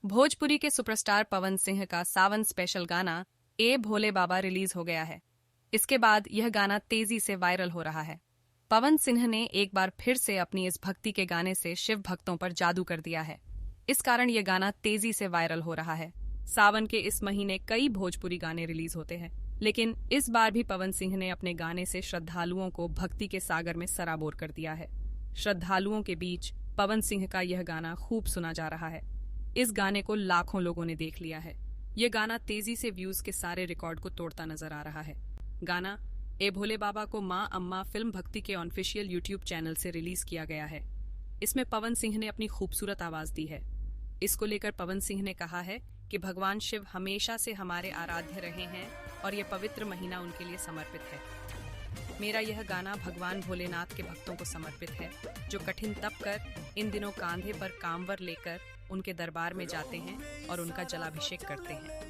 भोजपुरी के सुपरस्टार पवन सिंह का सावन स्पेशल गाना ए भोले बाबा रिलीज हो गया है। इसके बाद यह गाना तेजी से वायरल हो रहा है। पवन सिंह ने एक बार फिर से अपनी इस भक्ति के गाने से शिव भक्तों पर जादू कर दिया है। इस कारण यह गाना तेजी से वायरल हो रहा है। सावन के इस महीने कई भोजपुरी गाने रिलीज होते हैं, लेकिन इस बार भी पवन सिंह ने अपने गाने से श्रद्धालुओं को भक्ति के सागर में सराबोर कर दिया है। श्रद्धालुओं के बीच पवन सिंह का यह गाना खूब सुना जा रहा है। इस गाने को लाखों लोगों ने देख लिया है। यह गाना तेजी से व्यूज के सारे रिकॉर्ड को तोड़ता नजर आ रहा है। गाना ए भोले बाबा को माँ अम्मा फिल्म भक्ति के ऑफिशियल यूट्यूब चैनल से रिलीज किया गया है। इसमें पवन सिंह ने अपनी खूबसूरत आवाज दी है। इसको लेकर पवन सिंह ने कहा है कि भगवान शिव हमेशा से हमारे आराध्य रहे हैं और ये पवित्र महीना उनके लिए समर्पित है। मेरा यह गाना भगवान भोलेनाथ के भक्तों को समर्पित है, जो कठिन तप कर इन दिनों कांधे पर कांवर लेकर उनके दरबार में जाते हैं और उनका जलाभिषेक करते हैं।